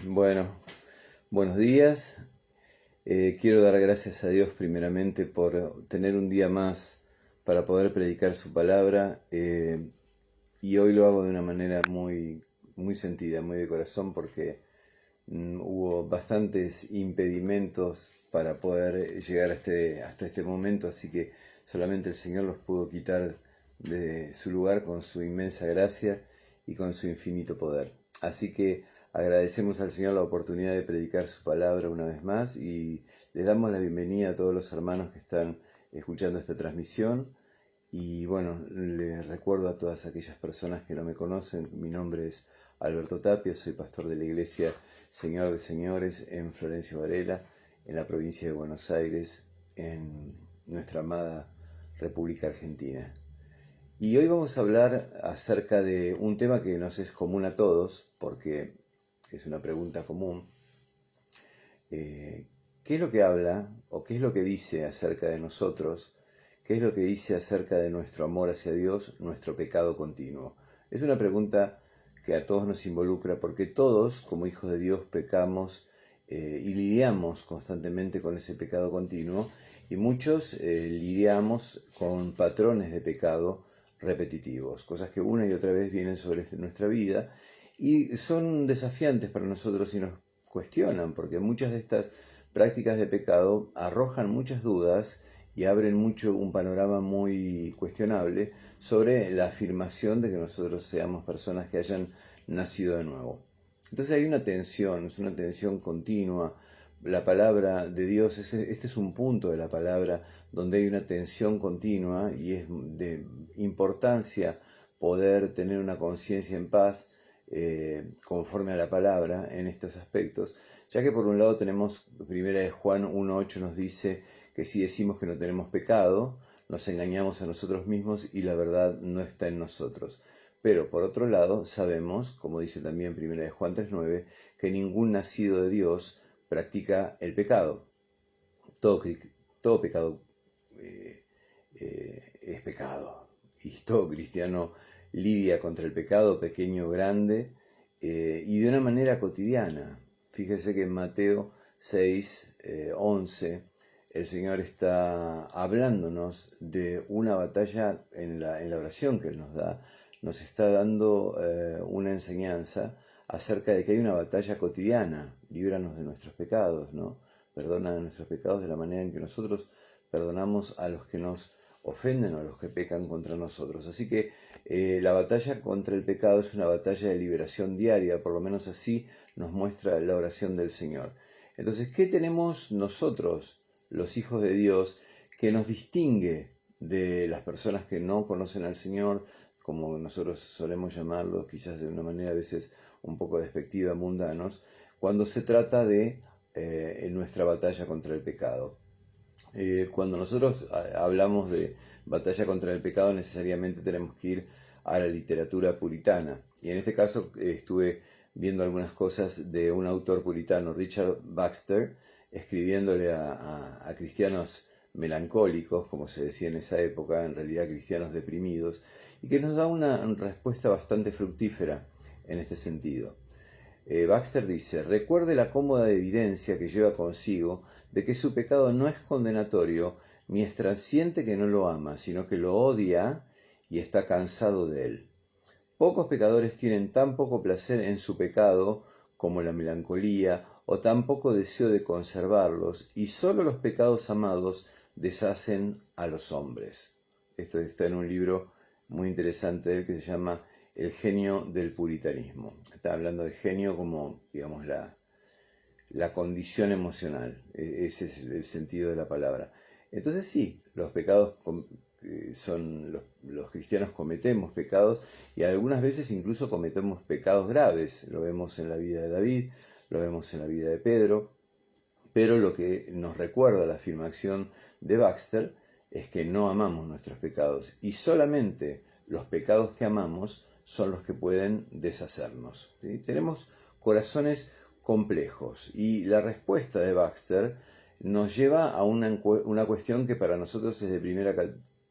Bueno, buenos días. Quiero dar gracias a Dios primeramente por tener un día más para poder predicar su palabra y hoy lo hago de una manera muy sentida, muy de corazón porque hubo bastantes impedimentos para poder llegar hasta este momento, así que solamente el Señor los pudo quitar de su lugar con su inmensa gracia y con su infinito poder. Así que agradecemos al Señor la oportunidad de predicar su palabra una vez más y les damos la bienvenida a todos los hermanos que están escuchando esta transmisión. Y bueno, les recuerdo a todas aquellas personas que no me conocen, mi nombre es Alberto Tapia, soy pastor de la iglesia Señor de Señores en Florencio Varela, en la provincia de Buenos Aires, en nuestra amada República Argentina. Y hoy vamos a hablar acerca de un tema que nos es común a todos, porque es una pregunta común. ¿Qué es lo que habla o qué es lo que dice acerca de nosotros? ¿Qué es lo que dice acerca de nuestro amor hacia Dios, nuestro pecado continuo? Es una pregunta que a todos nos involucra porque todos, como hijos de Dios, pecamos y lidiamos constantemente con ese pecado continuo y muchos lidiamos con patrones de pecado repetitivos, cosas que una y otra vez vienen sobre nuestra vida y son desafiantes para nosotros y nos cuestionan porque muchas de estas prácticas de pecado arrojan muchas dudas y abren mucho un panorama muy cuestionable sobre la afirmación de que nosotros seamos personas que hayan nacido de nuevo. Entonces hay una tensión, es una tensión continua. La palabra de Dios, este es un punto de la palabra donde hay una tensión continua y es de importancia poder tener una conciencia en paz conforme a la palabra en estos aspectos, ya que por un lado tenemos, primera de Juan 1.8 nos dice que si decimos que no tenemos pecado, nos engañamos a nosotros mismos y la verdad no está en nosotros. Pero por otro lado sabemos, como dice también primera de Juan 3.9, que ningún nacido de Dios practica el pecado. Todo pecado es pecado. Y todo cristiano lidia contra el pecado, pequeño o grande, y de una manera cotidiana. Fíjese que en Mateo 6, 11, el Señor está hablándonos de una batalla en la oración que Él nos da. Nos está dando una enseñanza acerca de que hay una batalla cotidiana. Líbranos de nuestros pecados, ¿no? Perdona nuestros pecados de la manera en que nosotros perdonamos a los que nos ofenden o a los que pecan contra nosotros. Así que la batalla contra el pecado es una batalla de liberación diaria, por lo menos así nos muestra la oración del Señor. Entonces, ¿qué tenemos nosotros, los hijos de Dios, que nos distingue de las personas que no conocen al Señor, como nosotros solemos llamarlos, quizás de una manera a veces un poco despectiva, mundanos, cuando se trata de nuestra batalla contra el pecado? Cuando nosotros hablamos de batalla contra el pecado, necesariamente tenemos que ir a la literatura puritana. Y en este caso estuve viendo algunas cosas de un autor puritano, Richard Baxter, escribiéndole a cristianos melancólicos, como se decía en esa época, en realidad cristianos deprimidos, y que nos da una respuesta bastante fructífera en este sentido. Baxter dice: recuerde la cómoda evidencia que lleva consigo de que su pecado no es condenatorio mientras siente que no lo ama, sino que lo odia y está cansado de él. Pocos pecadores tienen tan poco placer en su pecado como la melancolía o tan poco deseo de conservarlos, y sólo los pecados amados deshacen a los hombres. Esto está en un libro muy interesante que se llama El genio del puritanismo. Está hablando de genio como, digamos, la condición emocional. Ese es el sentido de la palabra. Entonces sí, los pecados son, los cristianos cometemos pecados y algunas veces incluso cometemos pecados graves. Lo vemos en la vida de David, lo vemos en la vida de Pedro, pero lo que nos recuerda la afirmación de Baxter es que no amamos nuestros pecados y solamente los pecados que amamos son los que pueden deshacernos. ¿Sí? Tenemos corazones complejos y la respuesta de Baxter nos lleva a una cuestión que para nosotros es de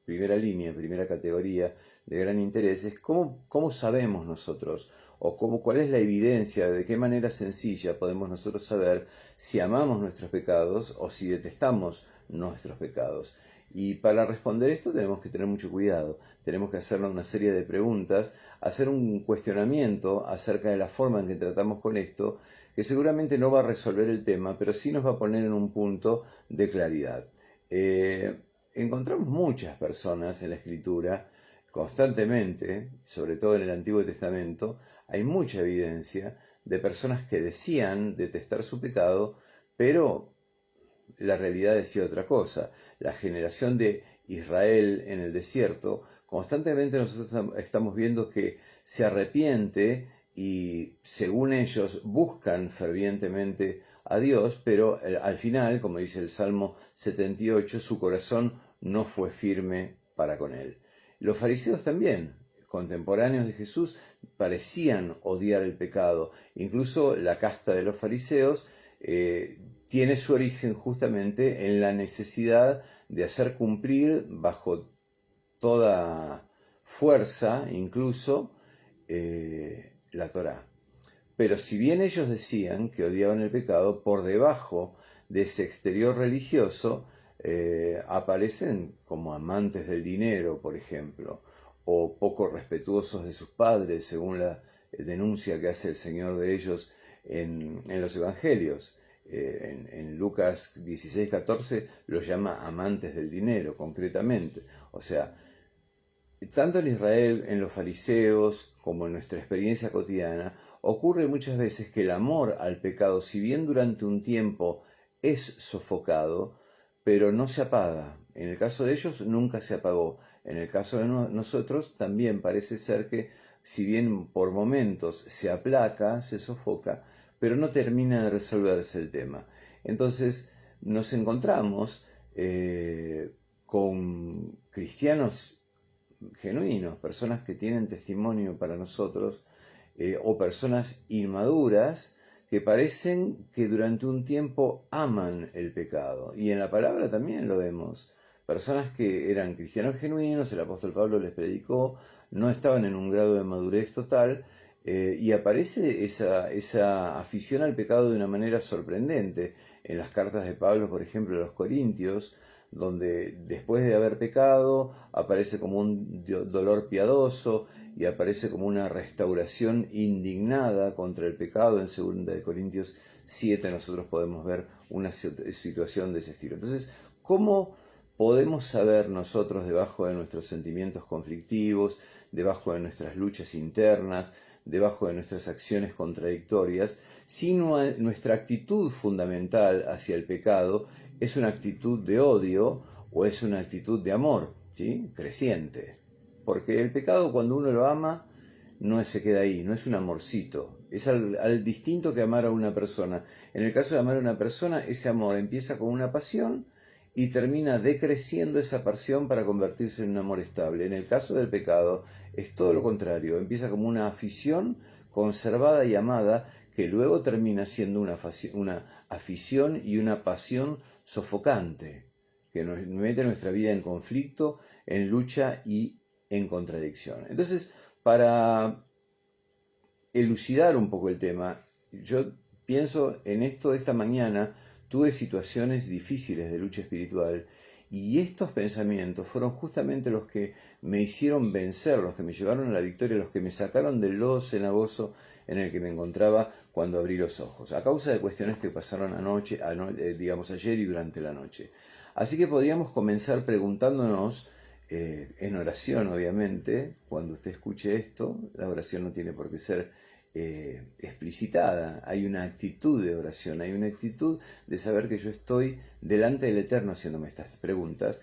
primera línea, primera categoría de gran interés es cómo sabemos nosotros o cuál es la evidencia, de qué manera sencilla podemos nosotros saber si amamos nuestros pecados o si detestamos nuestros pecados. Y para responder esto tenemos que tener mucho cuidado, tenemos que hacernos una serie de preguntas, hacer un cuestionamiento acerca de la forma en que tratamos con esto, que seguramente no va a resolver el tema, pero sí nos va a poner en un punto de claridad. Encontramos muchas personas en la Escritura, constantemente, sobre todo en el Antiguo Testamento, hay mucha evidencia de personas que decían detestar su pecado, pero la realidad decía otra cosa. La generación de Israel en el desierto, constantemente nosotros estamos viendo que se arrepiente y según ellos buscan fervientemente a Dios, pero al final, como dice el Salmo 78, su corazón no fue firme para con él. Los fariseos también, contemporáneos de Jesús, parecían odiar el pecado. Incluso la casta de los fariseos tiene su origen justamente en la necesidad de hacer cumplir bajo toda fuerza, incluso, la Torá. Pero si bien ellos decían que odiaban el pecado, por debajo de ese exterior religioso aparecen como amantes del dinero, por ejemplo, o poco respetuosos de sus padres, según la denuncia que hace el Señor de ellos en los Evangelios. En Lucas 16:14 los llama amantes del dinero, concretamente. O sea, tanto en Israel, en los fariseos, como en nuestra experiencia cotidiana, ocurre muchas veces que el amor al pecado, si bien durante un tiempo es sofocado, pero no se apaga. En el caso de ellos nunca se apagó. En el caso de nosotros también parece ser que, si bien por momentos se aplaca, se sofoca, pero no termina de resolverse el tema. Entonces nos encontramos con cristianos genuinos, personas que tienen testimonio para nosotros, o personas inmaduras que parecen que durante un tiempo aman el pecado. Y en la palabra también lo vemos. Personas que eran cristianos genuinos, el apóstol Pablo les predicó, no estaban en un grado de madurez total, y aparece esa afición al pecado de una manera sorprendente. En las cartas de Pablo, por ejemplo, a los Corintios, donde después de haber pecado aparece como un dolor piadoso y aparece como una restauración indignada contra el pecado. En 2 Corintios 7 nosotros podemos ver una situación de ese estilo. Entonces, ¿cómo podemos saber nosotros, debajo de nuestros sentimientos conflictivos, debajo de nuestras luchas internas, debajo de nuestras acciones contradictorias, si nuestra actitud fundamental hacia el pecado es una actitud de odio o es una actitud de amor, ¿sí? Creciente? Porque el pecado, cuando uno lo ama, no se queda ahí, no es un amorcito, es al distinto que amar a una persona. En el caso de amar a una persona, ese amor empieza con una pasión y termina decreciendo esa pasión para convertirse en un amor estable. En el caso del pecado es todo lo contrario, empieza como una afición conservada y amada, que luego termina siendo una afición y una pasión sofocante, que nos mete nuestra vida en conflicto, en lucha y en contradicción. Entonces, para elucidar un poco el tema, yo pienso en esto de esta mañana. Tuve situaciones difíciles de lucha espiritual y estos pensamientos fueron justamente los que me hicieron vencer, los que me llevaron a la victoria, los que me sacaron del lodo cenagoso en el que me encontraba cuando abrí los ojos, a causa de cuestiones que pasaron ayer y durante la noche. Así que podríamos comenzar preguntándonos, en oración obviamente, cuando usted escuche esto, la oración no tiene por qué ser explicitada, hay una actitud de oración, hay una actitud de saber que yo estoy delante del Eterno haciéndome estas preguntas,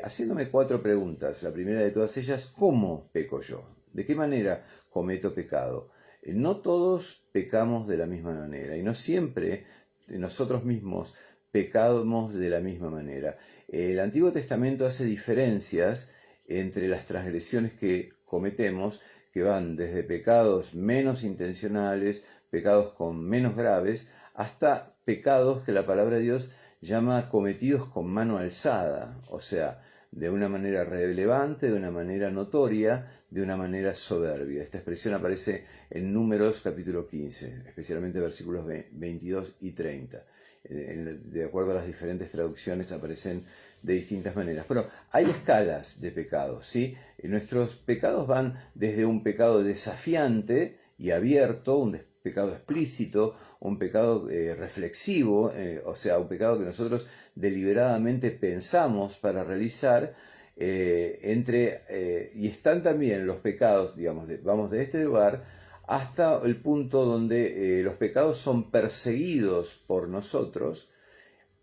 haciéndome 4 preguntas. La primera de todas ellas: ¿cómo peco yo? ¿De qué manera cometo pecado? No todos pecamos de la misma manera y no siempre nosotros mismos pecamos de la misma manera. El Antiguo Testamento hace diferencias entre las transgresiones que cometemos, que van desde pecados menos intencionales, pecados con menos graves, hasta pecados que la palabra de Dios llama cometidos con mano alzada, o sea, de una manera relevante, de una manera notoria, de una manera soberbia. Esta expresión aparece en Números capítulo 15, especialmente versículos 22 y 30. De acuerdo a las diferentes traducciones aparecen de distintas maneras. Pero hay escalas de pecados, ¿sí? Nuestros pecados van desde un pecado desafiante y abierto, un pecado explícito, un pecado reflexivo, o sea, un pecado que nosotros deliberadamente pensamos para realizar, y están también los pecados, digamos, vamos de este lugar hasta el punto donde los pecados son perseguidos por nosotros,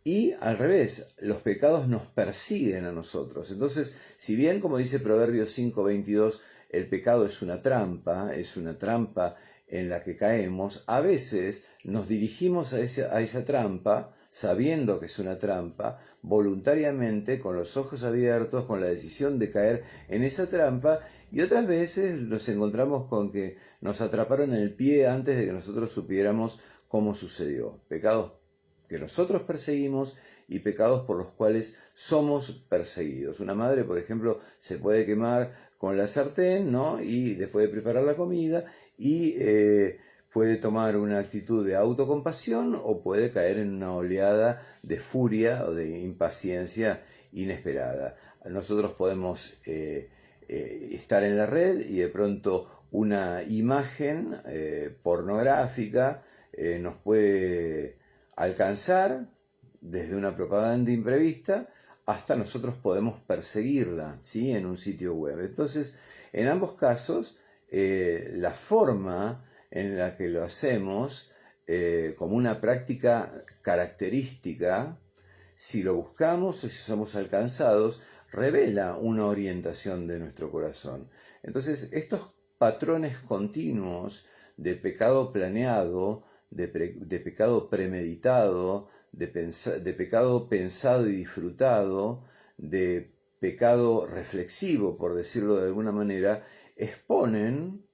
y al revés, los pecados nos persiguen a nosotros. Entonces, si bien, como dice Proverbios 5:22, el pecado es una trampa en la que caemos, a veces nos dirigimos a esa trampa, sabiendo que es una trampa, voluntariamente, con los ojos abiertos, con la decisión de caer en esa trampa, y otras veces nos encontramos con que nos atraparon en el pie antes de que nosotros supiéramos cómo sucedió. Pecados que nosotros perseguimos y pecados por los cuales somos perseguidos. Una madre, por ejemplo, se puede quemar con la sartén, ¿no? Y después de preparar la comida, y puede tomar una actitud de autocompasión o puede caer en una oleada de furia o de impaciencia inesperada. Nosotros podemos estar en la red y de pronto una imagen pornográfica nos puede alcanzar desde una propaganda imprevista hasta nosotros podemos perseguirla, ¿sí? En un sitio web. Entonces, en ambos casos, la forma en la que lo hacemos como una práctica característica, si lo buscamos o si somos alcanzados, revela una orientación de nuestro corazón. Entonces, estos patrones continuos de pecado planeado, de pecado premeditado, de pecado pensado y disfrutado, de pecado reflexivo, por decirlo de alguna manera, exponen,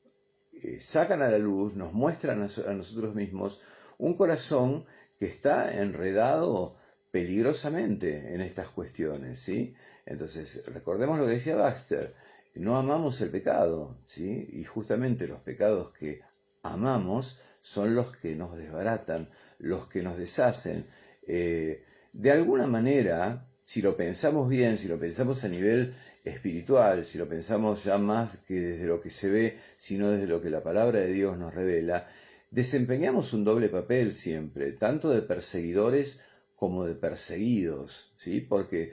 sacan a la luz, nos muestran a nosotros mismos un corazón que está enredado peligrosamente en estas cuestiones, ¿sí? Entonces, recordemos lo que decía Baxter, no amamos el pecado, ¿sí? Y justamente los pecados que amamos son los que nos desbaratan, los que nos deshacen. De alguna manera, si lo pensamos bien, si lo pensamos a nivel espiritual, si lo pensamos ya más que desde lo que se ve, sino desde lo que la palabra de Dios nos revela, desempeñamos un doble papel siempre, tanto de perseguidores como de perseguidos, ¿sí? Porque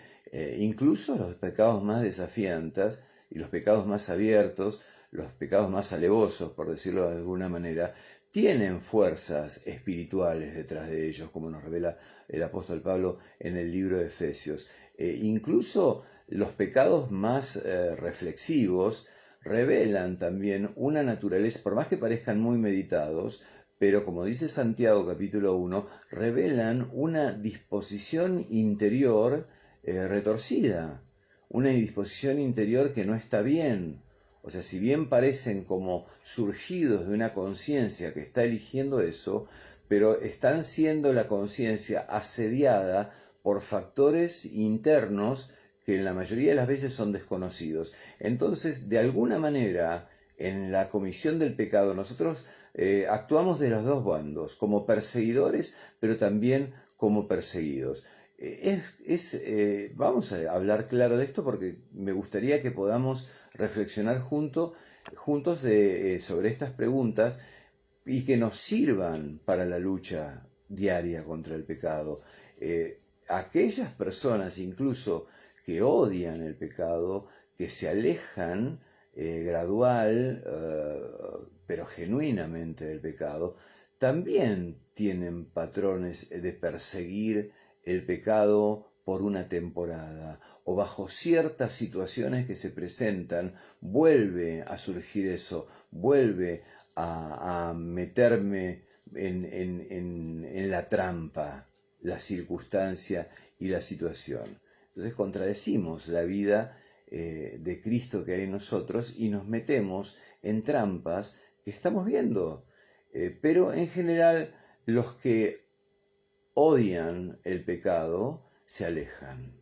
incluso los pecados más desafiantes y los pecados más abiertos, los pecados más alevosos, por decirlo de alguna manera, tienen fuerzas espirituales detrás de ellos, como nos revela el apóstol Pablo en el libro de Efesios. Incluso los pecados más reflexivos revelan también una naturaleza, por más que parezcan muy meditados, pero como dice Santiago capítulo 1, revelan una disposición interior retorcida, una disposición interior que no está bien. O sea, si bien parecen como surgidos de una conciencia que está eligiendo eso, pero están siendo la conciencia asediada por factores internos que en la mayoría de las veces son desconocidos. Entonces, de alguna manera, en la comisión del pecado, nosotros actuamos de los dos bandos, como perseguidores, pero también como perseguidos. Vamos a hablar claro de esto porque me gustaría que podamos reflexionar juntos sobre estas preguntas y que nos sirvan para la lucha diaria contra el pecado. Aquellas personas incluso que odian el pecado, que se alejan gradual, pero genuinamente del pecado, también tienen patrones de perseguir el pecado por una temporada o bajo ciertas situaciones que se presentan, vuelve a surgir eso, vuelve a meterme en la trampa, la circunstancia y la situación. Entonces contradecimos la vida de Cristo que hay en nosotros y nos metemos en trampas que estamos viendo. Pero en general los que odian el pecado se alejan.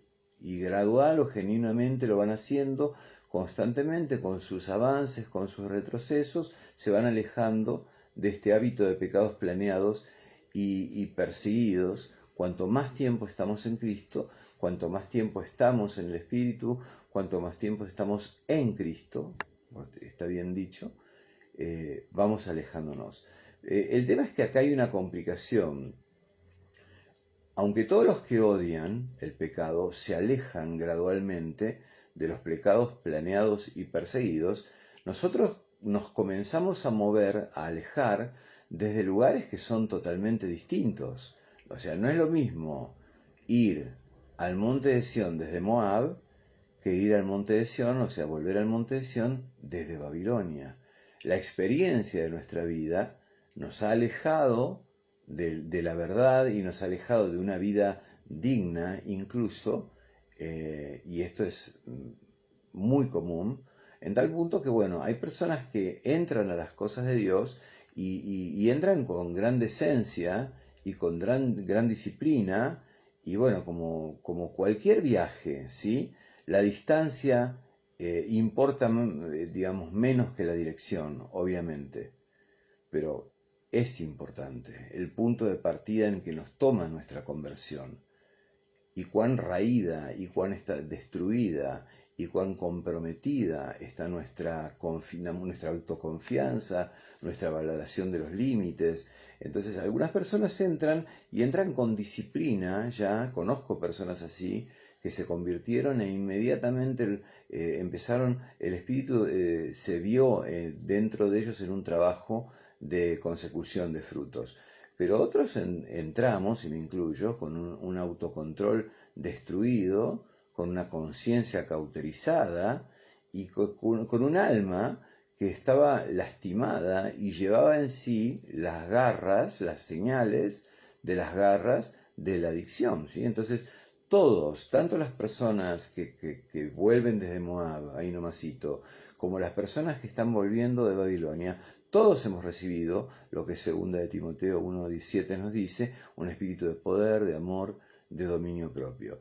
Y gradual o genuinamente lo van haciendo constantemente, con sus avances, con sus retrocesos, se van alejando de este hábito de pecados planeados y perseguidos. Cuanto más tiempo estamos en Cristo, cuanto más tiempo estamos en el Espíritu, cuanto más tiempo estamos en Cristo, está bien dicho, vamos alejándonos. El tema es que acá hay una complicación. Aunque todos los que odian el pecado se alejan gradualmente de los pecados planeados y perseguidos, nosotros nos comenzamos a mover, a alejar desde lugares que son totalmente distintos. O sea, no es lo mismo ir al monte de Sión desde Moab que ir al monte de Sión, o sea, volver al monte de Sión desde Babilonia. La experiencia de nuestra vida nos ha alejado de la verdad y nos ha alejado de una vida digna incluso, y esto es muy común, en tal punto que, bueno, hay personas que entran a las cosas de Dios y entran con gran decencia y con gran disciplina, y bueno, como cualquier viaje, ¿sí? La distancia importa, digamos, menos que la dirección, obviamente, pero es importante el punto de partida en que nos toma nuestra conversión, y cuán raída y cuán está destruida y cuán comprometida está nuestra autoconfianza, nuestra valoración de los límites. Entonces algunas personas entran y entran con disciplina, ya conozco personas así, que se convirtieron e inmediatamente empezaron, el Espíritu se vio dentro de ellos en un trabajo de consecución de frutos. Pero otros entramos, y me incluyo, con un autocontrol destruido, con una conciencia cauterizada y con un alma que estaba lastimada y llevaba en sí las garras, las señales de las garras de la adicción, ¿sí? Entonces, todos, tanto las personas que vuelven desde Moab, ahí nomasito, como las personas que están volviendo de Babilonia, todos hemos recibido lo que 2 de Timoteo 1:17 nos dice, un espíritu de poder, de amor, de dominio propio.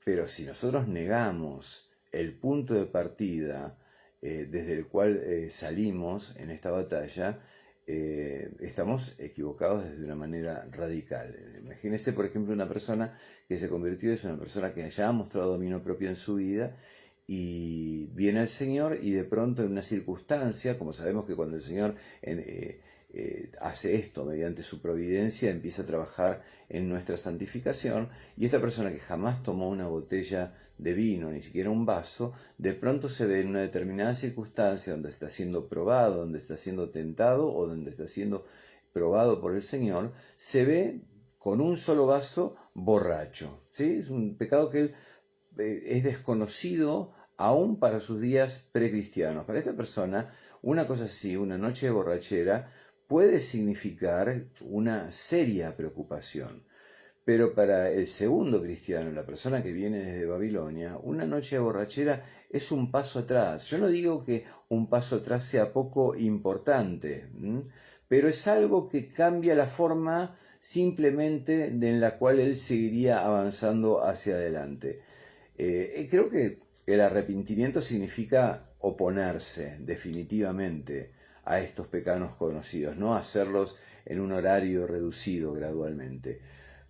Pero si nosotros negamos el punto de partida desde el cual salimos en esta batalla, estamos equivocados desde una manera radical. Imagínense, por ejemplo, una persona que se convirtió, es una persona que ya ha mostrado dominio propio en su vida, y viene el Señor y de pronto en una circunstancia, como sabemos que cuando el Señor hace esto mediante su providencia, empieza a trabajar en nuestra santificación, y esta persona que jamás tomó una botella de vino, ni siquiera un vaso, de pronto se ve en una determinada circunstancia donde está siendo probado, donde está siendo tentado o donde está siendo probado por el Señor, se ve con un solo vaso borracho, ¿sí? Es un pecado que él es desconocido aún para sus días precristianos. Para esta persona, una cosa así, una noche de borrachera, puede significar una seria preocupación. Pero para el segundo cristiano, la persona que viene desde Babilonia, una noche de borrachera es un paso atrás. Yo no digo que un paso atrás sea poco importante, pero es algo que cambia la forma simplemente en la cual él seguiría avanzando hacia adelante. Creo que el arrepentimiento significa oponerse definitivamente a estos pecados conocidos, no hacerlos en un horario reducido gradualmente.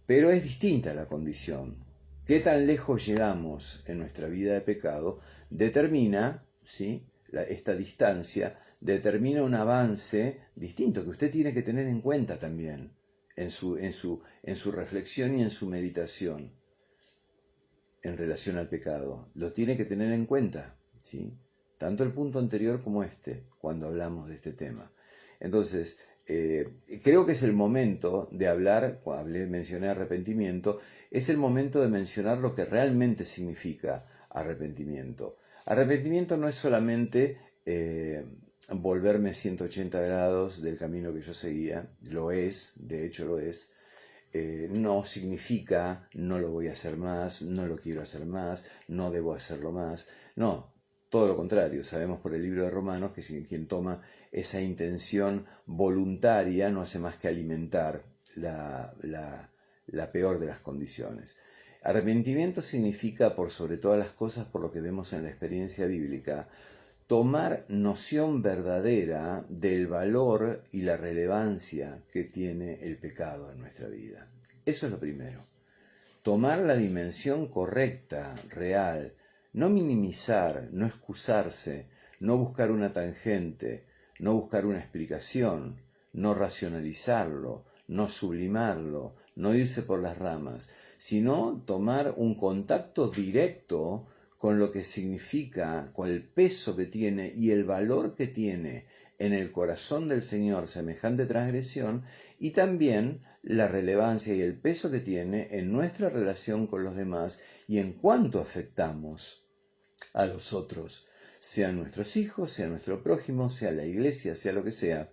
Pero es distinta la condición. ¿Qué tan lejos llegamos en nuestra vida de pecado? Determina, ¿sí? Esta distancia determina un avance distinto que usted tiene que tener en cuenta también en su reflexión y en su meditación en relación al pecado. Lo tiene que tener en cuenta, ¿sí? Tanto el punto anterior como este, cuando hablamos de este tema. Entonces, creo que es el momento de hablar, cuando mencioné arrepentimiento, es el momento de mencionar lo que realmente significa arrepentimiento. Arrepentimiento no es solamente volverme 180 grados del camino que yo seguía, lo es, de hecho lo es. No significa no lo voy a hacer más, no lo quiero hacer más, no debo hacerlo más. No, todo lo contrario. Sabemos por el libro de Romanos que quien toma esa intención voluntaria no hace más que alimentar la peor de las condiciones. Arrepentimiento significa, por sobre todas las cosas, por lo que vemos en la experiencia bíblica, tomar noción verdadera del valor y la relevancia que tiene el pecado en nuestra vida. Eso es lo primero. Tomar la dimensión correcta, real, no minimizar, no excusarse, no buscar una tangente, no buscar una explicación, no racionalizarlo, no sublimarlo, no irse por las ramas, sino tomar un contacto directo con lo que significa, con el peso que tiene y el valor que tiene en el corazón del Señor semejante transgresión, y también la relevancia y el peso que tiene en nuestra relación con los demás y en cuánto afectamos a los otros, sean nuestros hijos, sea nuestro prójimo, sea la iglesia, sea lo que sea.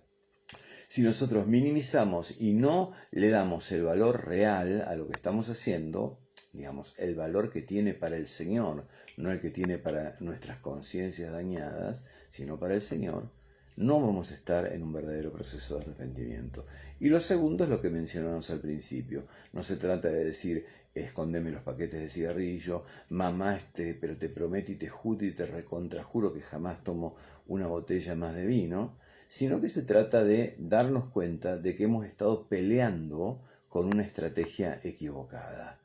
Si nosotros minimizamos y no le damos el valor real a lo que estamos haciendo, digamos, el valor que tiene para el Señor, no el que tiene para nuestras conciencias dañadas, sino para el Señor, no vamos a estar en un verdadero proceso de arrepentimiento. Y lo segundo es lo que mencionamos al principio. No se trata de decir, escondeme los paquetes de cigarrillo, mamá, pero te prometo y te juro y te recontrajuro que jamás tomo una botella más de vino, sino que se trata de darnos cuenta de que hemos estado peleando con una estrategia equivocada.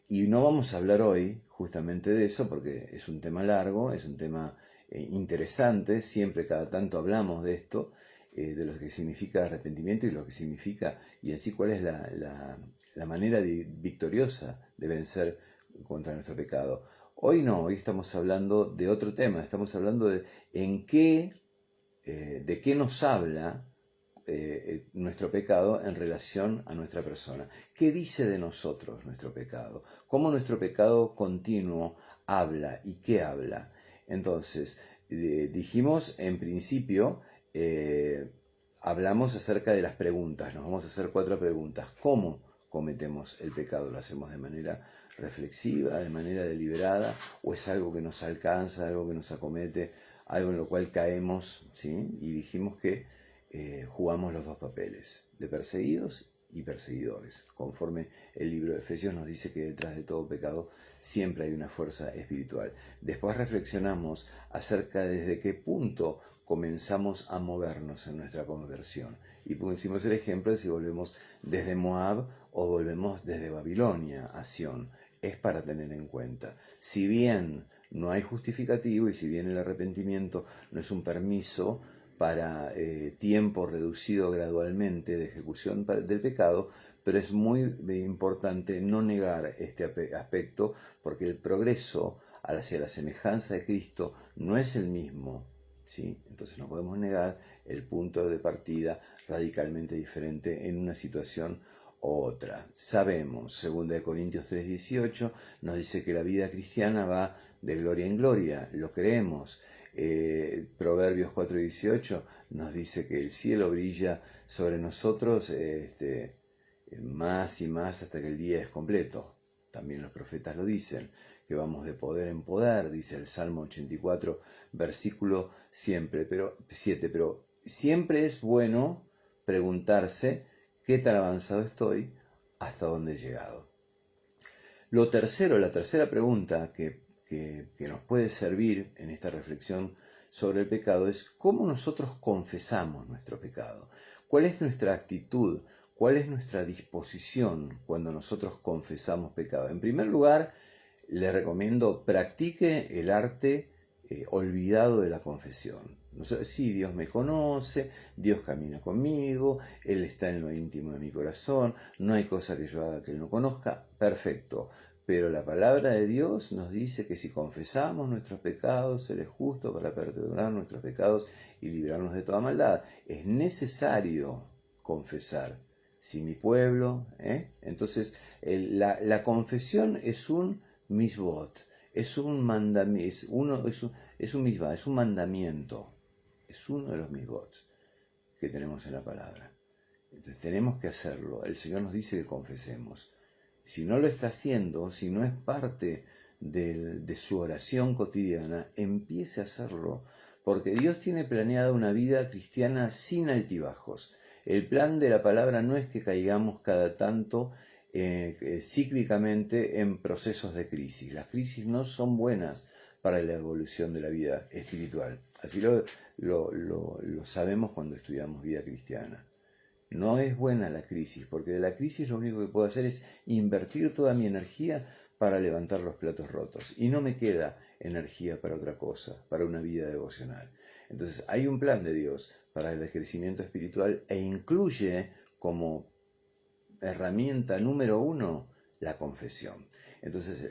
Y no vamos a hablar hoy justamente de eso porque es un tema largo, es un tema interesante, siempre cada tanto hablamos de esto, de lo que significa arrepentimiento y lo que significa, y en sí cuál es la manera victoriosa de vencer contra nuestro pecado. Hoy no, hoy estamos hablando de otro tema, estamos hablando de de qué nos habla nuestro pecado en relación a nuestra persona. ¿Qué dice de nosotros nuestro pecado? ¿Cómo nuestro pecado continuo habla y qué habla? Entonces, dijimos en principio, hablamos acerca de las preguntas. Nos vamos a hacer 4 preguntas. ¿Cómo cometemos el pecado? ¿Lo hacemos de manera reflexiva, de manera deliberada, o es algo que nos alcanza, algo que nos acomete, algo en lo cual caemos, ¿sí? Y dijimos que jugamos los dos papeles, de perseguidos y perseguidores. Conforme el libro de Efesios nos dice que detrás de todo pecado siempre hay una fuerza espiritual. Después reflexionamos acerca de desde qué punto comenzamos a movernos en nuestra conversión. Y pusimos el ejemplo de si volvemos desde Moab o volvemos desde Babilonia a Sión. Es para tener en cuenta. Si bien no hay justificativo y si bien el arrepentimiento no es un permiso para tiempo reducido gradualmente de ejecución del pecado, pero es muy importante no negar este aspecto porque el progreso hacia la semejanza de Cristo no es el mismo, ¿sí? Entonces no podemos negar el punto de partida radicalmente diferente en una situación u otra. Sabemos, 2 Corintios 3:18 nos dice que la vida cristiana va de gloria en gloria, lo creemos. Proverbios 4:18 nos dice que el cielo brilla sobre nosotros más y más hasta que el día es completo. También los profetas lo dicen, que vamos de poder en poder, dice el Salmo 84, versículo 7. Pero siempre es bueno preguntarse qué tan avanzado estoy, hasta dónde he llegado. Lo tercero, la tercera pregunta que nos puede servir en esta reflexión sobre el pecado es cómo nosotros confesamos nuestro pecado. ¿Cuál es nuestra actitud? ¿Cuál es nuestra disposición cuando nosotros confesamos pecado? En primer lugar, le recomiendo practique el arte olvidado de la confesión. Sí, Dios me conoce, Dios camina conmigo, Él está en lo íntimo de mi corazón, no hay cosa que yo haga que Él no conozca, perfecto. Pero la palabra de Dios nos dice que si confesamos nuestros pecados, Él es justo para perdonar nuestros pecados y librarnos de toda maldad. Es necesario confesar. Si mi pueblo, entonces la confesión es un misbot, es un mandamiento, es un misbah, es un mandamiento, es uno de los misbots que tenemos en la palabra. Entonces tenemos que hacerlo. El Señor nos dice que confesemos. Si no lo está haciendo, si no es parte de su oración cotidiana, empiece a hacerlo, porque Dios tiene planeada una vida cristiana sin altibajos. El plan de la palabra no es que caigamos cada tanto cíclicamente en procesos de crisis. Las crisis no son buenas para la evolución de la vida espiritual. Así lo sabemos cuando estudiamos vida cristiana. No es buena la crisis, porque de la crisis lo único que puedo hacer es invertir toda mi energía para levantar los platos rotos. Y no me queda energía para otra cosa, para una vida devocional. Entonces hay un plan de Dios para el crecimiento espiritual e incluye como herramienta número 1 la confesión. Entonces,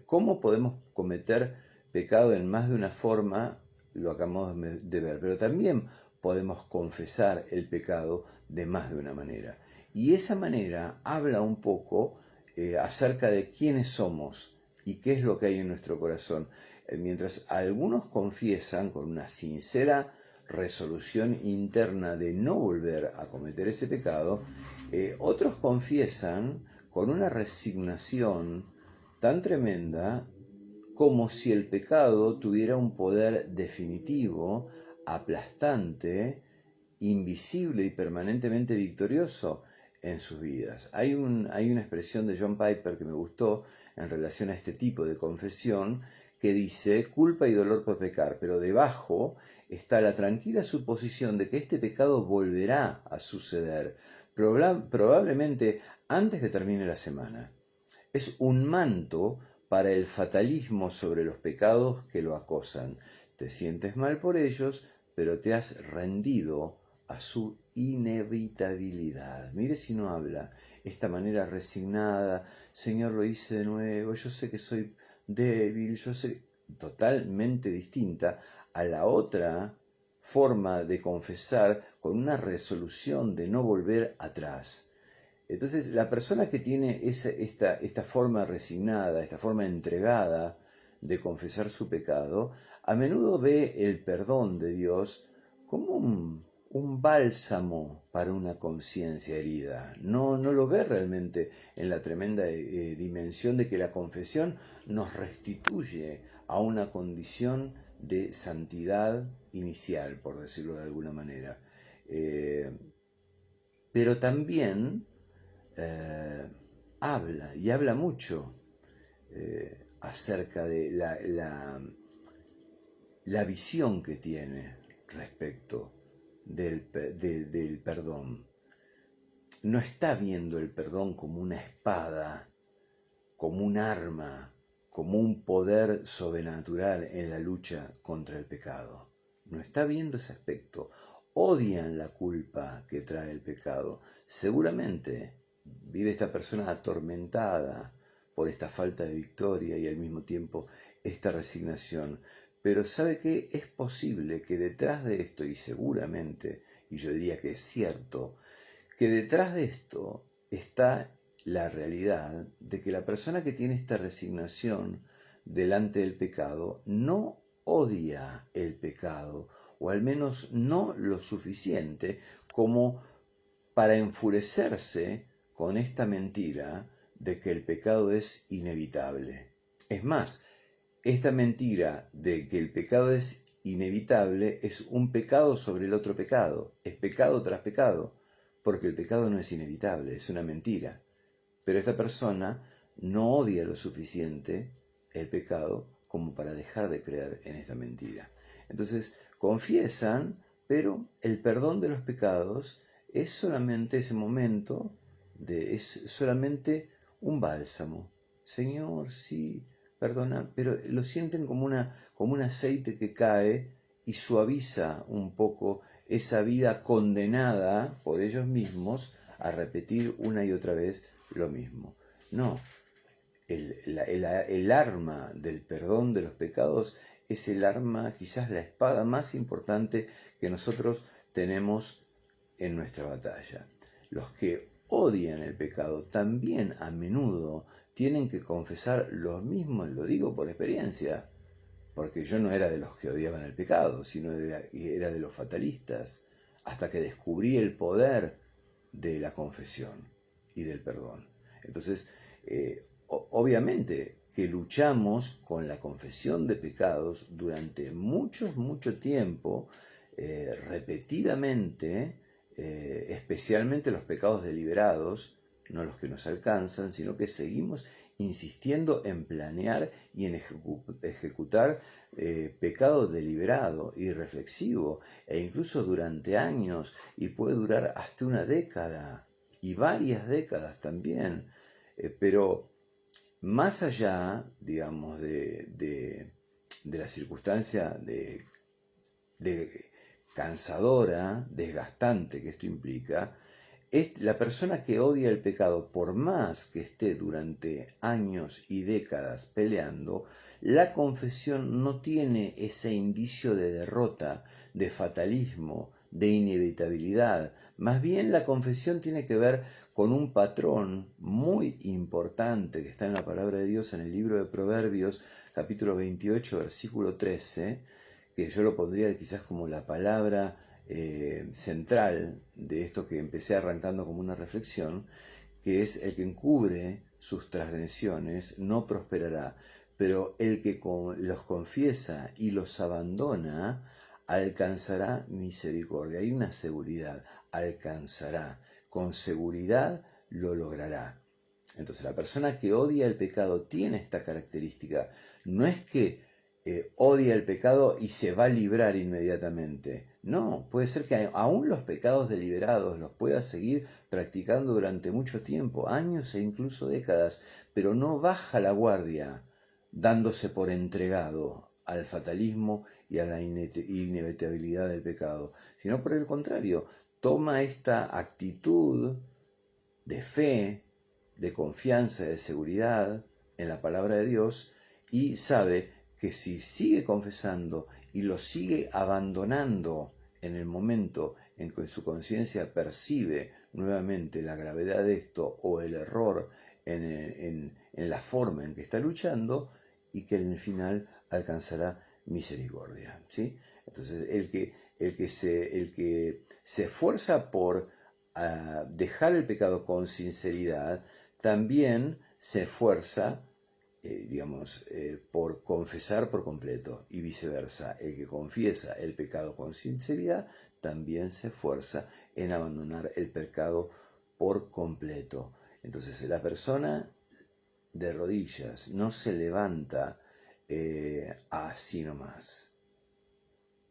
¿cómo podemos cometer pecado en más de una forma? Lo acabamos de ver, pero también podemos confesar el pecado de más de una manera. Y esa manera habla un poco acerca de quiénes somos y qué es lo que hay en nuestro corazón. Mientras algunos confiesan con una sincera resolución interna de no volver a cometer ese pecado, otros confiesan con una resignación tan tremenda como si el pecado tuviera un poder definitivo, aplastante, invisible y permanentemente victorioso en sus vidas. Hay una expresión de John Piper que me gustó en relación a este tipo de confesión que dice: culpa y dolor por pecar, pero debajo está la tranquila suposición de que este pecado volverá a suceder, probablemente antes que termine la semana. Es un manto para el fatalismo sobre los pecados que lo acosan. Te sientes mal por ellos, pero te has rendido a su inevitabilidad. Mire si no habla esta manera resignada: Señor, lo hice de nuevo, yo sé que soy débil, yo sé, totalmente distinta a la otra forma de confesar con una resolución de no volver atrás. Entonces, la persona que tiene esta forma resignada, esta forma entregada de confesar su pecado, a menudo ve el perdón de Dios como un bálsamo para una conciencia herida. No lo ve realmente en la tremenda dimensión de que la confesión nos restituye a una condición de santidad inicial, por decirlo de alguna manera. Pero también habla, y habla mucho, acerca de la visión que tiene respecto del perdón. No está viendo el perdón como una espada, como un arma, como un poder sobrenatural en la lucha contra el pecado. No está viendo ese aspecto. Odian la culpa que trae el pecado. Seguramente vive esta persona atormentada por esta falta de victoria y al mismo tiempo esta resignación. Pero sabe que es posible que detrás de esto, y seguramente, y yo diría que es cierto, que detrás de esto está la realidad de que la persona que tiene esta resignación delante del pecado no odia el pecado, o al menos no lo suficiente como para enfurecerse con esta mentira de que el pecado es inevitable. Es más, esta mentira de que el pecado es inevitable es un pecado sobre el otro pecado, es pecado tras pecado, porque el pecado no es inevitable, es una mentira. Pero esta persona no odia lo suficiente el pecado como para dejar de creer en esta mentira. Entonces confiesan, pero el perdón de los pecados es solamente ese momento, es solamente un bálsamo. Señor, sí, perdona, pero lo sienten como un aceite que cae y suaviza un poco esa vida condenada por ellos mismos a repetir una y otra vez lo mismo. No, el arma del perdón de los pecados es el arma, quizás la espada más importante que nosotros tenemos en nuestra batalla. Los que odian el pecado también a menudo tienen que confesar lo mismo, lo digo por experiencia, porque yo no era de los que odiaban el pecado, sino era de los fatalistas, hasta que descubrí el poder de la confesión y del perdón. Entonces, obviamente que luchamos con la confesión de pecados durante mucho tiempo, repetidamente, especialmente los pecados deliberados, no los que nos alcanzan, sino que seguimos insistiendo en planear y en ejecutar pecado deliberado y reflexivo, e incluso durante años, y puede durar hasta una década y varias décadas también. Pero más allá, digamos, de la circunstancia de cansadora, desgastante que esto implica, es la persona que odia el pecado, por más que esté durante años y décadas peleando, la confesión no tiene ese indicio de derrota, de fatalismo, de inevitabilidad. Más bien la confesión tiene que ver con un patrón muy importante que está en la palabra de Dios en el libro de Proverbios, capítulo 28, versículo 13, que yo lo pondría quizás como la palabra central de esto que empecé arrancando como una reflexión, que es: el que encubre sus transgresiones no prosperará, pero el que los confiesa y los abandona alcanzará misericordia. Hay una seguridad: alcanzará, con seguridad lo logrará. Entonces la persona que odia el pecado tiene esta característica. No es que odia el pecado y se va a librar inmediatamente. No, puede ser que aún los pecados deliberados los pueda seguir practicando durante mucho tiempo, años e incluso décadas, pero no baja la guardia dándose por entregado al fatalismo y a la inevitabilidad del pecado, sino por el contrario, toma esta actitud de fe, de confianza, de seguridad en la palabra de Dios, y sabe que si sigue confesando y lo sigue abandonando en el momento en que su conciencia percibe nuevamente la gravedad de esto o el error en la forma en que está luchando, y que en el final alcanzará misericordia, ¿sí? Entonces el que se esfuerza por dejar el pecado con sinceridad, también se esfuerza, por confesar por completo, y viceversa. El que confiesa el pecado con sinceridad también se esfuerza en abandonar el pecado por completo. Entonces la persona de rodillas no se levanta así nomás.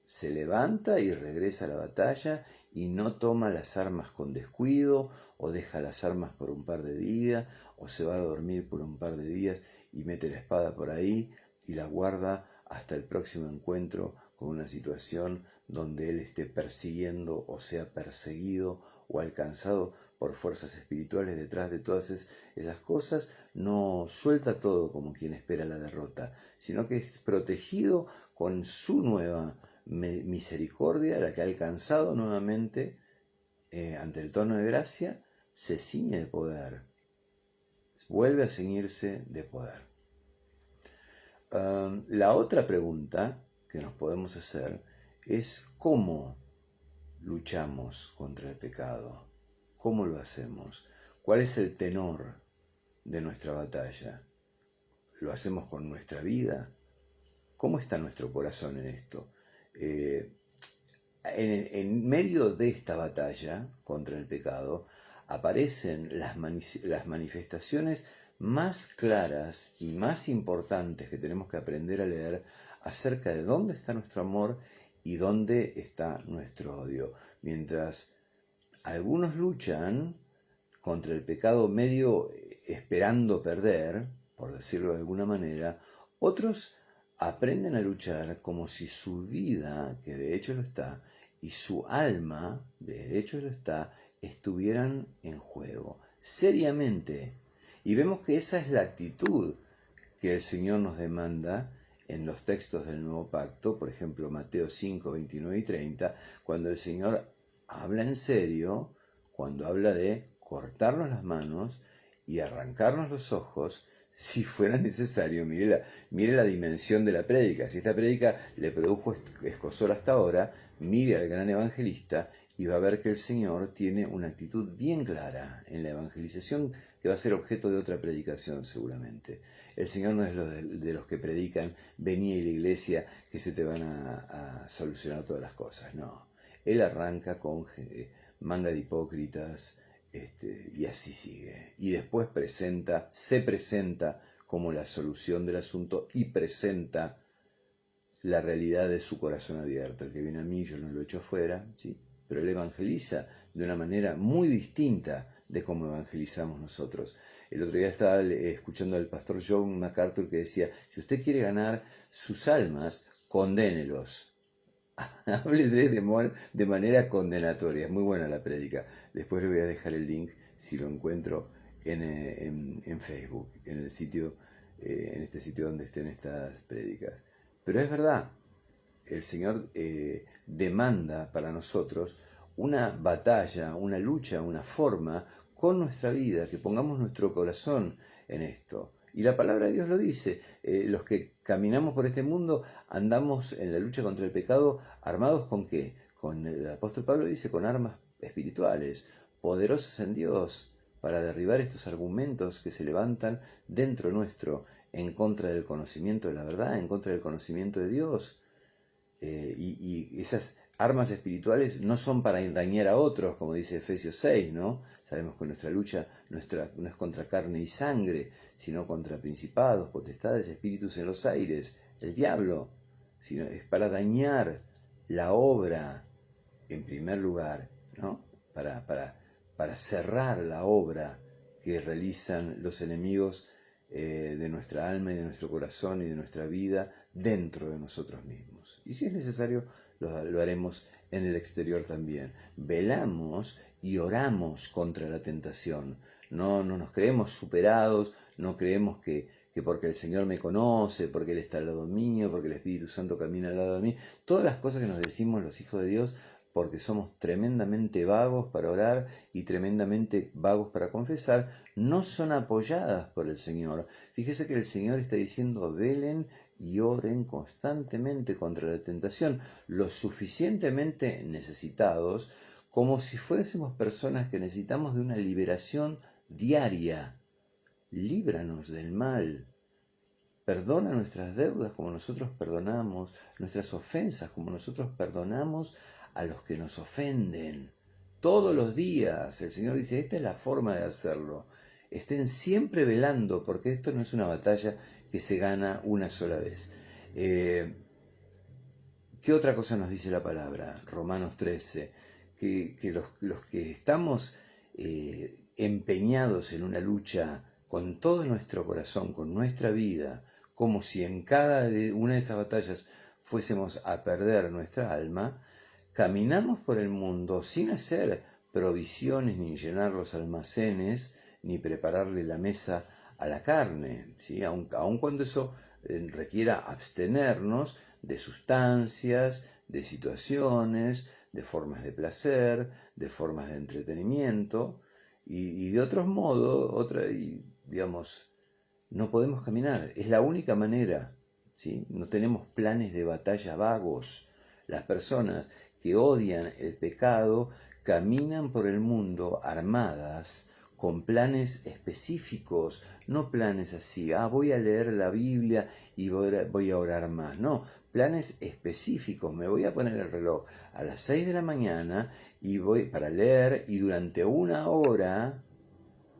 Se levanta y regresa a la batalla y no toma las armas con descuido, o deja las armas por un par de días, o se va a dormir por un par de días y mete la espada por ahí y la guarda hasta el próximo encuentro con una situación donde él esté persiguiendo o sea perseguido o alcanzado por fuerzas espirituales detrás de todas esas cosas. No suelta todo como quien espera la derrota, sino que es protegido con su nueva misericordia, la que ha alcanzado nuevamente ante el trono de gracia. Se ciñe de poder, vuelve a ceñirse de poder. La otra pregunta que nos podemos hacer es: ¿cómo luchamos contra el pecado? ¿Cómo lo hacemos? ¿Cuál es el tenor de nuestra batalla? ¿Lo hacemos con nuestra vida? ¿Cómo está nuestro corazón en esto? En medio de esta batalla contra el pecado aparecen las manifestaciones más claras y más importantes que tenemos que aprender a leer acerca de dónde está nuestro amor y dónde está nuestro odio. Mientras algunos luchan contra el pecado medio esperando perder, por decirlo de alguna manera, otros aprenden a luchar como si su vida, que de hecho lo está, y su alma, de hecho lo está, estuvieran en juego, seriamente. Y vemos que esa es la actitud que el Señor nos demanda en los textos del Nuevo Pacto, por ejemplo Mateo 5, 29 y 30, cuando el Señor habla en serio, cuando habla de cortarnos las manos y arrancarnos los ojos, si fuera necesario. Mire la dimensión de la prédica. Si esta prédica le produjo escozor hasta ahora, mire al gran evangelista y va a ver que el Señor tiene una actitud bien clara en la evangelización, que va a ser objeto de otra predicación seguramente. El Señor no es de los que predican: vení a la iglesia que se te van a solucionar todas las cosas. No, Él arranca con manga de hipócritas, Y así sigue. Y después se presenta como la solución del asunto y presenta la realidad de su corazón abierto. El que viene a mí, yo no lo echo fuera, ¿sí? Pero él evangeliza de una manera muy distinta de cómo evangelizamos nosotros. El otro día estaba escuchando al pastor John MacArthur que decía, si usted quiere ganar sus almas, condénelos. Hable de manera condenatoria. Es muy buena la prédica. Después le voy a dejar el link, si lo encuentro, en Facebook, en el sitio, en este sitio donde estén estas prédicas. Pero es verdad, el Señor demanda para nosotros una batalla, una lucha, una forma con nuestra vida, que pongamos nuestro corazón en esto. Y la palabra de Dios lo dice, los que caminamos por este mundo andamos en la lucha contra el pecado armados con qué? Con el apóstol Pablo dice, con armas espirituales, poderosas en Dios, para derribar estos argumentos que se levantan dentro nuestro en contra del conocimiento de la verdad, en contra del conocimiento de Dios. Y esas armas espirituales no son para dañar a otros, como dice Efesios 6, ¿no? Sabemos que nuestra lucha no es contra carne y sangre, sino contra principados, potestades, espíritus en los aires, el diablo, sino es para dañar la obra, en primer lugar, ¿no? Para cerrar la obra que realizan los enemigos de nuestra alma y de nuestro corazón y de nuestra vida dentro de nosotros mismos. Y si es necesario, lo haremos en el exterior también. Velamos y oramos contra la tentación. No nos creemos superados, no creemos que porque el Señor me conoce, porque Él está al lado mío, porque el Espíritu Santo camina al lado de mí. Todas las cosas que nos decimos los hijos de Dios porque somos tremendamente vagos para orar y tremendamente vagos para confesar, no son apoyadas por el Señor. Fíjese que el Señor está diciendo, velen y oren constantemente contra la tentación, lo suficientemente necesitados como si fuésemos personas que necesitamos de una liberación diaria. Líbranos del mal. Perdona nuestras deudas como nosotros perdonamos, nuestras ofensas como nosotros perdonamos a los que nos ofenden. Todos los días el Señor dice, esta es la forma de hacerlo. Estén siempre velando, porque esto no es una batalla que se gana una sola vez. ¿Qué otra cosa nos dice la palabra? Romanos 13, que los que estamos empeñados en una lucha con todo nuestro corazón, con nuestra vida, como si en cada una de esas batallas fuésemos a perder nuestra alma, caminamos por el mundo sin hacer provisiones, ni llenar los almacenes, ni prepararle la mesa a la carne, ¿sí? Aun cuando eso requiera abstenernos de sustancias, de situaciones, de formas de placer, de formas de entretenimiento, y de otros modos, digamos, no podemos caminar. Es la única manera, ¿sí? No tenemos planes de batalla vagos. Las personas que odian el pecado caminan por el mundo armadas con planes específicos, no planes así, voy a leer la Biblia y voy a orar más, no, planes específicos, me voy a poner el reloj a las 6 de la mañana y voy para leer y durante una hora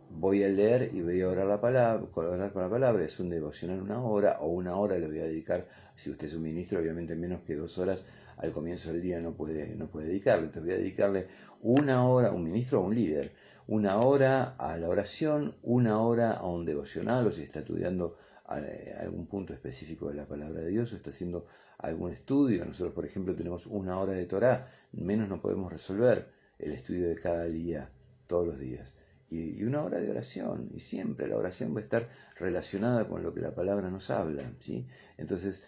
voy a leer y voy a orar orar con la palabra, es un devocional una hora, o una hora le voy a dedicar, si usted es un ministro, obviamente menos que 2 horas al comienzo del día no puede dedicarle, entonces voy a dedicarle una hora, un ministro o un líder, una hora a la oración, una hora a un devocional, o si está estudiando algún punto específico de la palabra de Dios, o está haciendo algún estudio. Nosotros, por ejemplo, tenemos una hora de Torá, menos no podemos resolver el estudio de cada día, todos los días. Y una hora de oración, y siempre la oración va a estar relacionada con lo que la palabra nos habla, ¿sí? Entonces,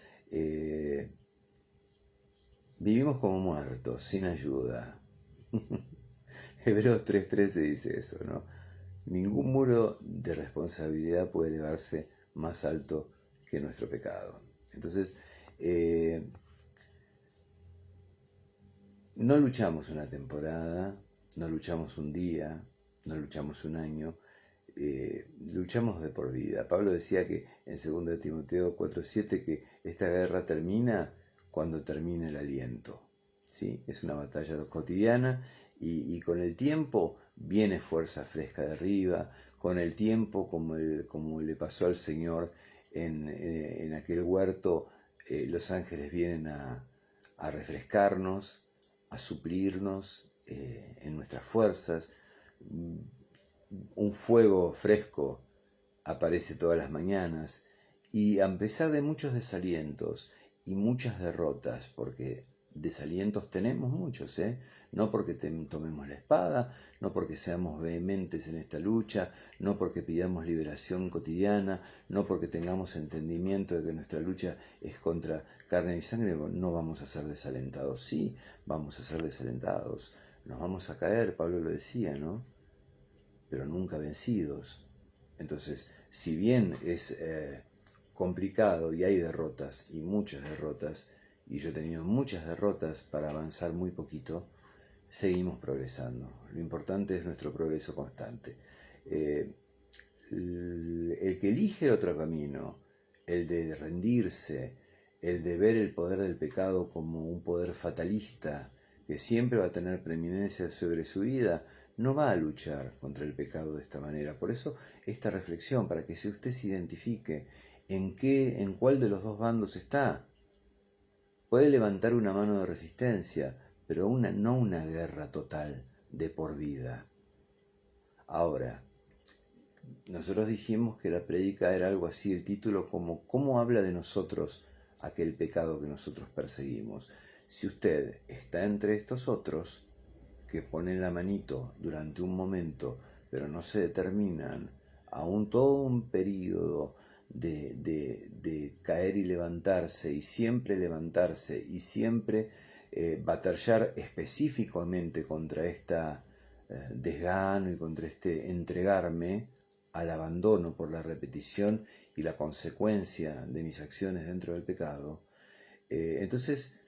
vivimos como muertos, sin ayuda. Hebreos 3:13 dice eso, ¿no? Ningún muro de responsabilidad puede elevarse más alto que nuestro pecado. Entonces, no luchamos una temporada, no luchamos un día, no luchamos un año, luchamos de por vida. Pablo decía que en 2 Timoteo 4:7 que esta guerra termina cuando termine el aliento, ¿sí? Es una batalla cotidiana Y con el tiempo viene fuerza fresca de arriba, con el tiempo, como le pasó al Señor en aquel huerto, los ángeles vienen a refrescarnos, a suplirnos en nuestras fuerzas. Un fuego fresco aparece todas las mañanas y a pesar de muchos desalientos y muchas derrotas, porque desalientos tenemos muchos, no porque tomemos la espada, no porque seamos vehementes en esta lucha, no porque pidamos liberación cotidiana, no porque tengamos entendimiento de que nuestra lucha es contra carne y sangre, no vamos a ser desalentados. Sí, vamos a ser desalentados, nos vamos a caer, Pablo lo decía, ¿no? Pero nunca vencidos. Entonces, si bien es complicado y hay derrotas y muchas derrotas, y yo he tenido muchas derrotas para avanzar muy poquito, seguimos progresando. Lo importante es nuestro progreso constante. El que elige otro camino, el de rendirse, el de ver el poder del pecado como un poder fatalista que siempre va a tener preeminencia sobre su vida, no va a luchar contra el pecado de esta manera. Por eso esta reflexión, para que si usted se identifique en cuál de los dos bandos está. Puede levantar una mano de resistencia, pero no una guerra total de por vida. Ahora, nosotros dijimos que la prédica era algo así, el título como ¿cómo habla de nosotros aquel pecado que nosotros perseguimos? Si usted está entre estos otros, que ponen la manito durante un momento, pero no se determinan aún todo un periodo de caer y levantarse, y siempre batallar específicamente contra esta desgano y contra este entregarme al abandono por la repetición y la consecuencia de mis acciones dentro del pecado. Entonces,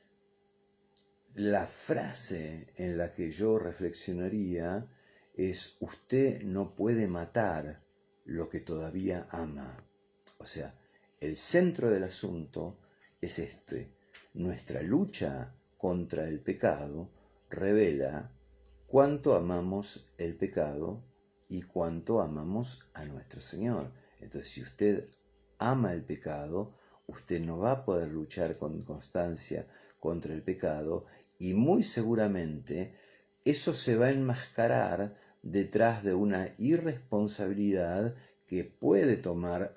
la frase en la que yo reflexionaría es: usted no puede matar lo que todavía ama. O sea, el centro del asunto es este: nuestra lucha contra el pecado revela cuánto amamos el pecado y cuánto amamos a nuestro Señor. Entonces, si usted ama el pecado, usted no va a poder luchar con constancia contra el pecado, y muy seguramente eso se va a enmascarar detrás de una irresponsabilidad que puede tomar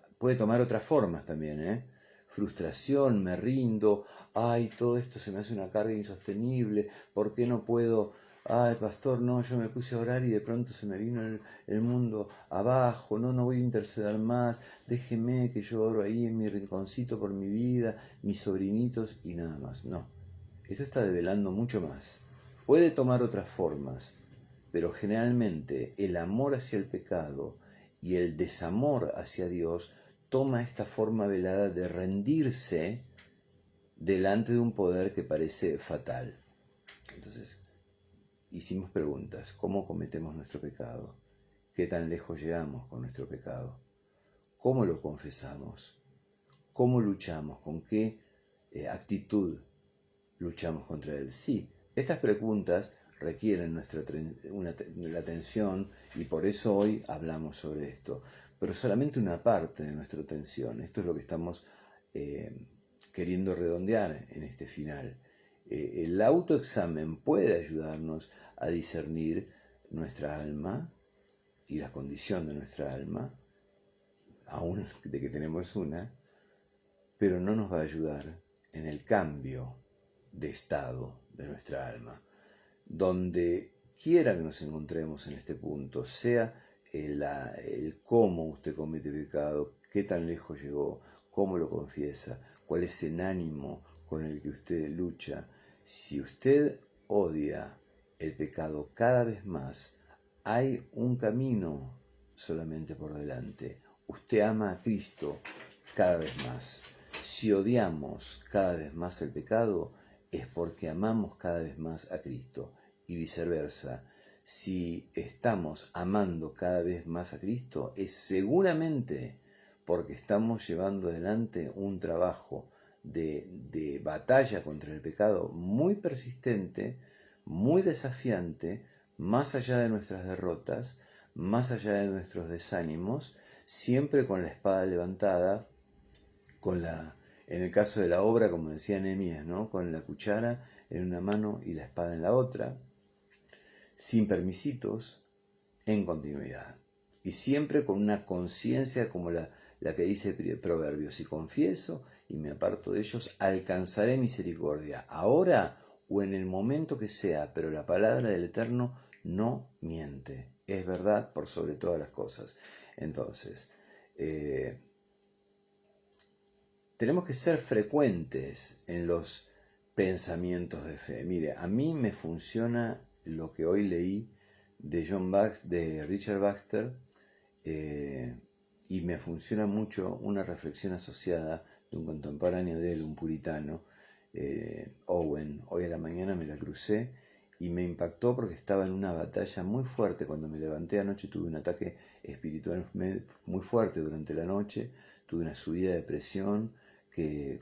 otras formas también, frustración, me rindo, ay, todo esto se me hace una carga insostenible, ¿por qué no puedo? Ay, pastor, no, yo me puse a orar y de pronto se me vino el mundo abajo, no voy a interceder más, déjeme que yo oro ahí en mi rinconcito por mi vida, mis sobrinitos y nada más. No, esto está develando mucho más. Puede tomar otras formas, pero generalmente el amor hacia el pecado y el desamor hacia Dios toma esta forma velada de rendirse delante de un poder que parece fatal. Entonces, hicimos preguntas: ¿cómo cometemos nuestro pecado? ¿Qué tan lejos llegamos con nuestro pecado? ¿Cómo lo confesamos? ¿Cómo luchamos? ¿Con qué actitud luchamos contra él? Sí, estas preguntas requieren la atención, y por eso hoy hablamos sobre esto, pero solamente una parte de nuestra atención. Esto es lo que estamos queriendo redondear en este final. El autoexamen puede ayudarnos a discernir nuestra alma y la condición de nuestra alma, aún de que tenemos una, pero no nos va a ayudar en el cambio de estado de nuestra alma. Donde quiera que nos encontremos en este punto, sea el cómo usted comete pecado, qué tan lejos llegó, cómo lo confiesa, cuál es el ánimo con el que usted lucha. Si usted odia el pecado cada vez más, hay un camino solamente por delante. Usted ama a Cristo cada vez más. Si odiamos cada vez más el pecado, es porque amamos cada vez más a Cristo, y viceversa. Si estamos amando cada vez más a Cristo, es seguramente porque estamos llevando adelante un trabajo de batalla contra el pecado muy persistente, muy desafiante, más allá de nuestras derrotas, más allá de nuestros desánimos, siempre con la espada levantada, en el caso de la obra, como decía Nehemías, ¿no? Con la cuchara en una mano y la espada en la otra, sin permisitos, en continuidad. Y siempre con una conciencia como la que dice Proverbios: si confieso y me aparto de ellos, alcanzaré misericordia, ahora o en el momento que sea, pero la palabra del Eterno no miente, es verdad por sobre todas las cosas. Entonces, tenemos que ser frecuentes en los pensamientos de fe. Mire, a mí me funciona lo que hoy leí de Richard Baxter, y me funciona mucho una reflexión asociada de un contemporáneo de él, un puritano, Owen. Hoy a la mañana me la crucé y me impactó porque estaba en una batalla muy fuerte. Cuando me levanté anoche tuve un ataque espiritual muy fuerte durante la noche, tuve una subida de presión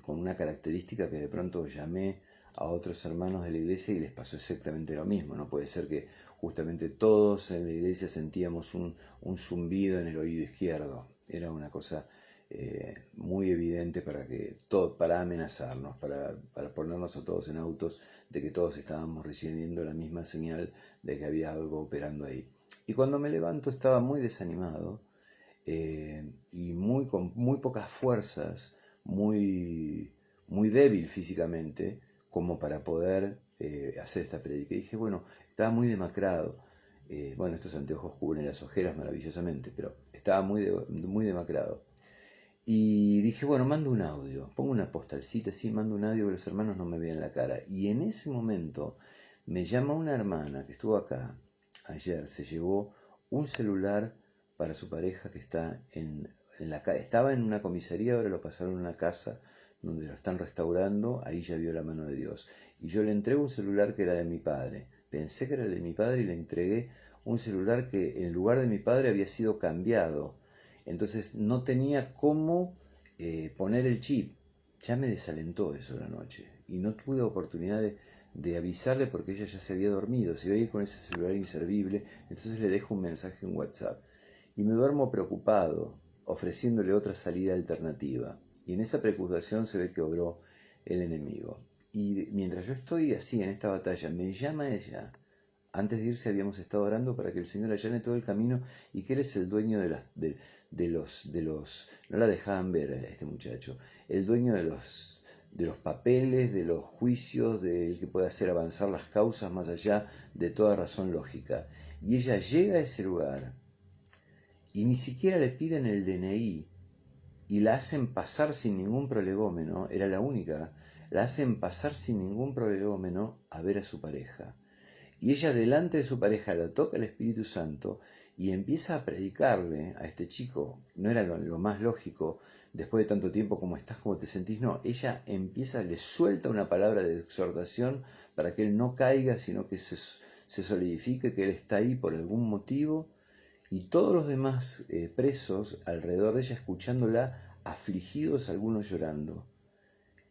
con una característica que de pronto llamé a otros hermanos de la iglesia y les pasó exactamente lo mismo. No puede ser que justamente todos en la iglesia sentíamos un zumbido en el oído izquierdo. Era una cosa muy evidente para amenazarnos, para ponernos a todos en autos de que todos estábamos recibiendo la misma señal de que había algo operando ahí. Y cuando me levanto estaba muy desanimado, y con muy pocas fuerzas, muy débil físicamente, como para poder hacer esta predica. Y dije, bueno, estaba muy demacrado. Bueno, estos anteojos cubren las ojeras maravillosamente, pero estaba muy demacrado. Y dije, bueno, mando un audio, pongo una postalcita así, mando un audio que los hermanos no me vean la cara. Y en ese momento me llama una hermana que estuvo acá ayer, se llevó un celular para su pareja que está estaba en una comisaría, ahora lo pasaron a una casa donde lo están restaurando, ahí ya vio la mano de Dios. Y yo le entrego un celular que era de mi padre. Pensé que era el de mi padre y le entregué un celular que en lugar de mi padre había sido cambiado. Entonces no tenía cómo poner el chip. Ya me desalentó eso la noche y no tuve oportunidad de avisarle porque ella ya se había dormido, se iba a ir con ese celular inservible. Entonces le dejo un mensaje en WhatsApp y me duermo preocupado, ofreciéndole otra salida alternativa. Y en esa preocupación se ve que obró el enemigo. Y mientras yo estoy así en esta batalla, me llama ella. Antes de irse habíamos estado orando para que el Señor allane todo el camino y que Él es el dueño no la dejaban ver a este muchacho, el dueño de los papeles, de los juicios, del que puede hacer avanzar las causas más allá de toda razón lógica. Y ella llega a ese lugar y ni siquiera le piden el DNI y la hacen pasar sin ningún prolegómeno, era la única, la hacen pasar sin ningún prolegómeno a ver a su pareja. Y ella delante de su pareja la toca el Espíritu Santo y empieza a predicarle a este chico. No era lo más lógico, después de tanto tiempo, cómo estás, cómo te sentís. No, ella le suelta una palabra de exhortación para que él no caiga, sino que se solidifique, que él está ahí por algún motivo. Y todos los demás presos alrededor de ella escuchándola, afligidos, algunos llorando.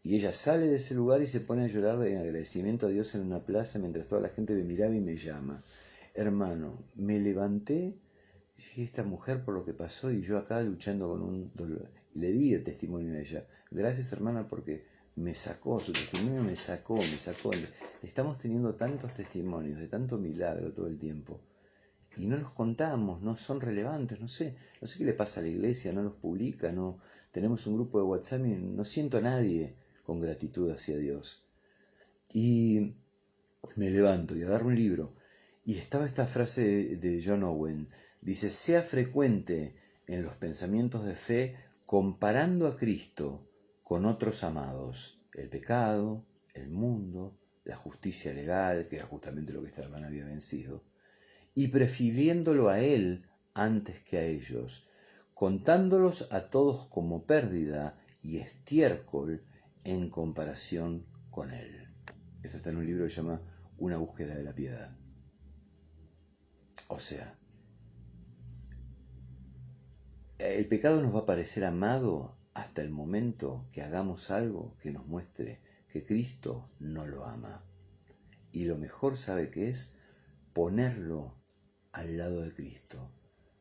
Y ella sale de ese lugar y se pone a llorar en agradecimiento a Dios en una plaza mientras toda la gente me miraba y me llama. Hermano, me levanté, dije, esta mujer por lo que pasó y yo acá luchando con un dolor. Y le di el testimonio a ella. Gracias, hermana, porque me sacó, su testimonio me sacó. Estamos teniendo tantos testimonios de tanto milagro todo el tiempo. Y no los contamos, no son relevantes, no sé qué le pasa a la iglesia, no los publica, no tenemos un grupo de WhatsApp y no siento a nadie con gratitud hacia Dios. Y me levanto y agarro un libro y estaba esta frase de John Owen, dice, sea frecuente en los pensamientos de fe comparando a Cristo con otros amados, el pecado, el mundo, la justicia legal, que era justamente lo que esta hermana había vencido, y prefiriéndolo a él antes que a ellos, contándolos a todos como pérdida y estiércol en comparación con él. Esto está en un libro que se llama Una búsqueda de la piedad. O sea, el pecado nos va a parecer amado hasta el momento que hagamos algo que nos muestre que Cristo no lo ama. Y lo mejor, ¿sabe qué es? ponerlo al lado de Cristo,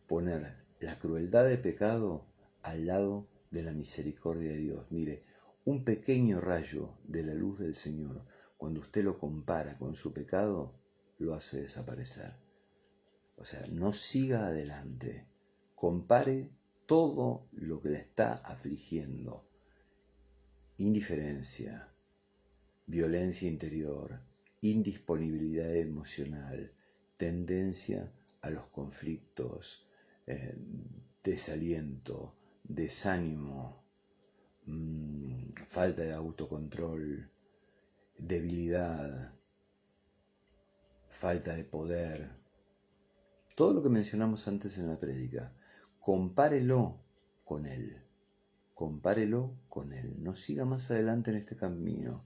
poner la crueldad del pecado al lado de la misericordia de Dios. Mire, un pequeño rayo de la luz del Señor, cuando usted lo compara con su pecado, lo hace desaparecer. O sea, no siga adelante, compare todo lo que le está afligiendo: indiferencia, violencia interior, indisponibilidad emocional, tendencia a los conflictos, desaliento, desánimo, falta de autocontrol, debilidad, falta de poder. Todo lo que mencionamos antes en la prédica, compárelo con Él. Compárelo con Él. No siga más adelante en este camino.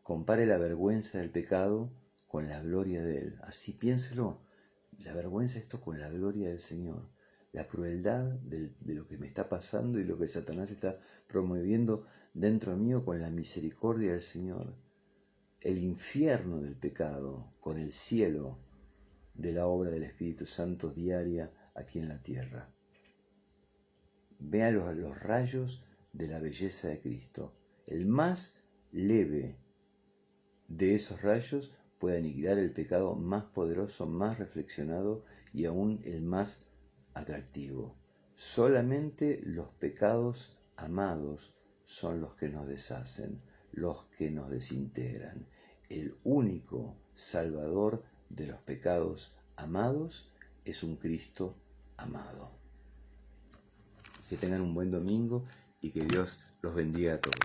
Compare la vergüenza del pecado con la gloria de Él. Así piénselo. La vergüenza esto con la gloria del Señor. La crueldad de lo que me está pasando y lo que Satanás está promoviendo dentro mío con la misericordia del Señor. El infierno del pecado con el cielo de la obra del Espíritu Santo diaria aquí en la tierra. Vean los rayos de la belleza de Cristo. El más leve de esos rayos puede aniquilar el pecado más poderoso, más reflexionado y aún el más atractivo. Solamente los pecados amados son los que nos deshacen, los que nos desintegran. El único Salvador de los pecados amados es un Cristo amado. Que tengan un buen domingo y que Dios los bendiga a todos.